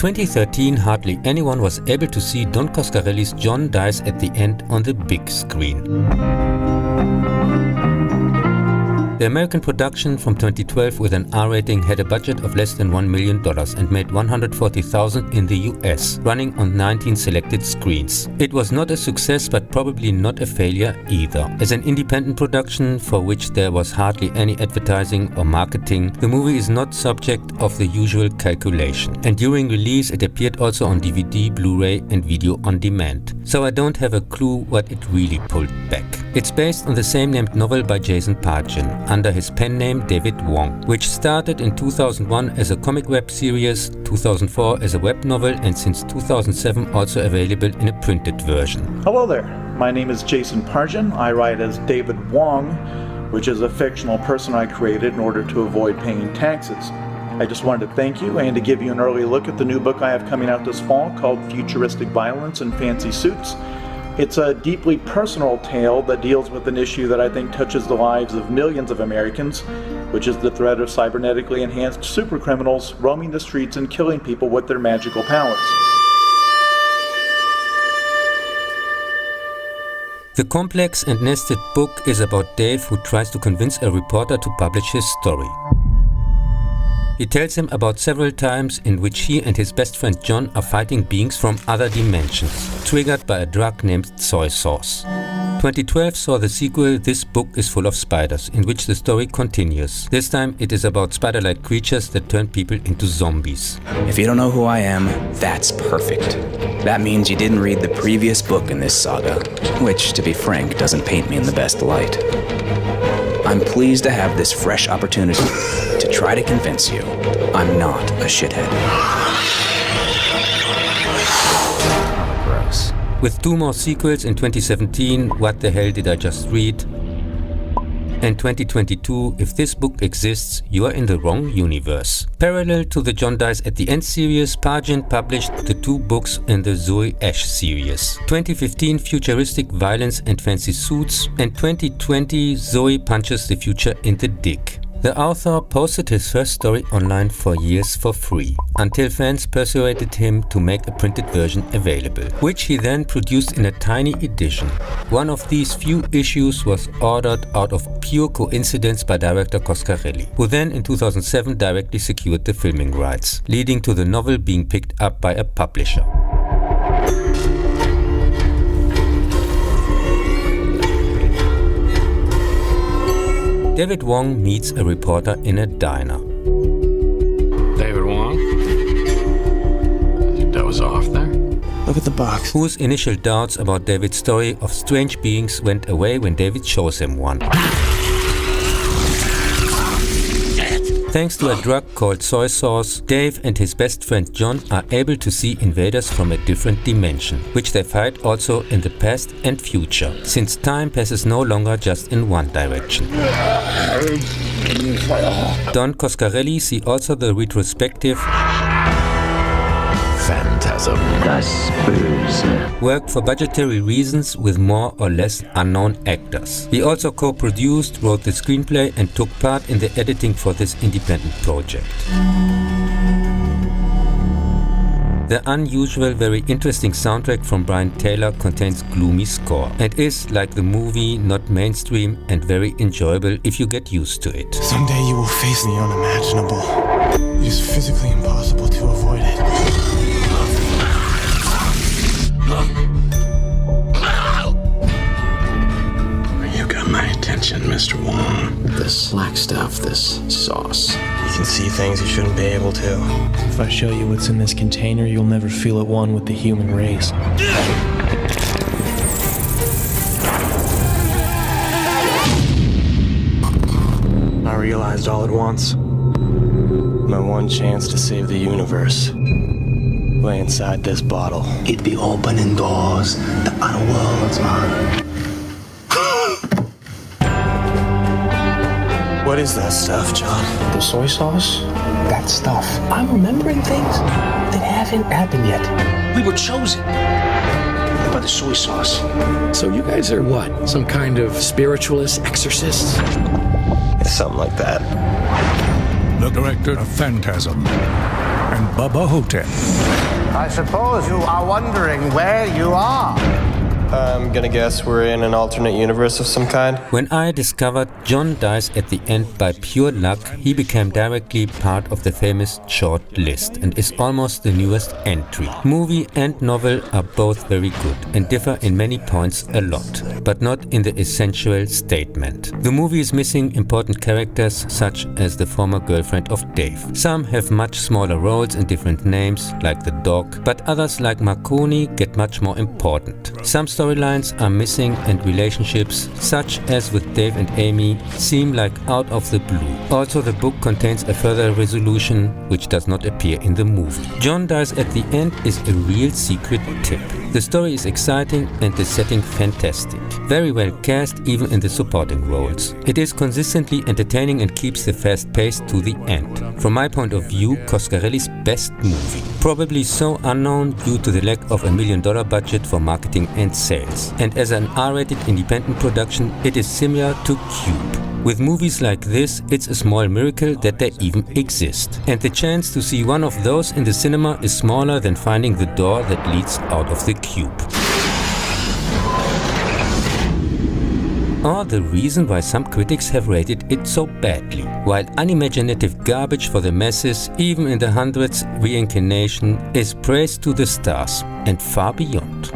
2013, hardly anyone was able to see Don Coscarelli's John dies at the end on the big screen. The American production from 2012 with an R rating had a budget of less than $1 million and made $140,000 in the US, running on 19 selected screens. It was not a success, but probably not a failure either. As an independent production for which there was hardly any advertising or marketing, the movie is not subject of the usual calculation. And during release it appeared also on DVD, Blu-ray and video on demand. So I don't have a clue what it really pulled back. It's based on the same named novel by Jason Pargin, under his pen name David Wong, which started in 2001 as a comic web series, 2004 as a web novel, and since 2007 also available in a printed version. Hello there, my name is Jason Pargin. I write as David Wong, which is a fictional person I created in order to avoid paying taxes. I just wanted to thank you and to give you an early look at the new book I have coming out this fall called Futuristic Violence in Fancy Suits. It's a deeply personal tale that deals with an issue that I think touches the lives of millions of Americans, which is the threat of cybernetically enhanced supercriminals roaming the streets and killing people with their magical powers. The complex and nested book is about Dave, who tries to convince a reporter to publish his story. He tells him about several times in which he and his best friend John are fighting beings from other dimensions, triggered by a drug named soy sauce. 2012 saw the sequel This Book is Full of Spiders, in which the story continues. This time it is about spider-like creatures that turn people into zombies. If you don't know who I am, that's perfect. That means you didn't read the previous book in this saga, which, to be frank, doesn't paint me in the best light. I'm pleased to have this fresh opportunity to try to convince you I'm not a shithead. Gross. With 2 more sequels in 2017, What the Hell Did I Just Read? And 2022, If This Book Exists, You Are in the Wrong Universe. Parallel to the John Dies at the End series, Pargin published the 2 books in the Zoe Ash series. 2015, Futuristic Violence and Fancy Suits, and 2020, Zoe Punches the Future in the Dick. The author posted his first story online for years for free, until fans persuaded him to make a printed version available, which he then produced in a tiny edition. One of these few issues was ordered out of pure coincidence by director Coscarelli, who then in 2007 directly secured the filming rights, leading to the novel being picked up by a publisher. David Wong meets a reporter in a diner. David Wong? You doze off there? Look at the box. Whose initial doubts about David's story of strange beings went away when David shows him one. Thanks to a drug called soy sauce, Dave and his best friend John are able to see invaders from a different dimension, which they fight also in the past and future, since time passes no longer just in one direction. Don Coscarelli see also the retrospective Phantasm. Worked for budgetary reasons with more or less unknown actors. He also co-produced, wrote the screenplay and took part in the editing for this independent project. The unusual, very interesting soundtrack from Brian Taylor contains gloomy score and is, like the movie, not mainstream and very enjoyable if you get used to it. Someday you will face the unimaginable. It is physically impossible to avoid it. You got my attention, Mr. Wong. This slack stuff, this sauce. You can see things you shouldn't be able to. If I show you what's in this container, you'll never feel at one with the human race. I realized all at once. My one chance to save the universe lay inside this bottle. It be opening doors to other worlds, man. What is that stuff, John? The soy sauce? That stuff. I'm remembering things that haven't happened yet. We were chosen by the soy sauce. So you guys are what? Some kind of spiritualist exorcists? It's something like that. The director of Phantasm and I'm Bubba Hotep. I suppose you are wondering where you are. I'm gonna guess we're in an alternate universe of some kind. When I discovered John dies at the end by pure luck, he became directly part of the famous short list and is almost the newest entry. Movie and novel are both very good and differ in many points a lot, but not in the essential statement. The movie is missing important characters such as the former girlfriend of Dave. Some have much smaller roles and different names, like the dog, but others like Marconi get much more important. Some storylines are missing and relationships, such as with Dave and Amy, seem like out of the blue. Also, the book contains a further resolution which does not appear in the movie. John dies at the end is a real secret tip. The story is exciting and the setting fantastic. Very well cast even in the supporting roles. It is consistently entertaining and keeps the fast pace to the end. From my point of view, Coscarelli's best movie. Probably so unknown due to the lack of $1 million budget for marketing and sales. And as an R-rated independent production, it is similar to Cube. With movies like this, it's a small miracle that they even exist. And the chance to see one of those in the cinema is smaller than finding the door that leads out of the cube. Or the reason why some critics have rated it so badly. While unimaginative garbage for the masses, even in the hundreds, reincarnation is praised to the stars and far beyond.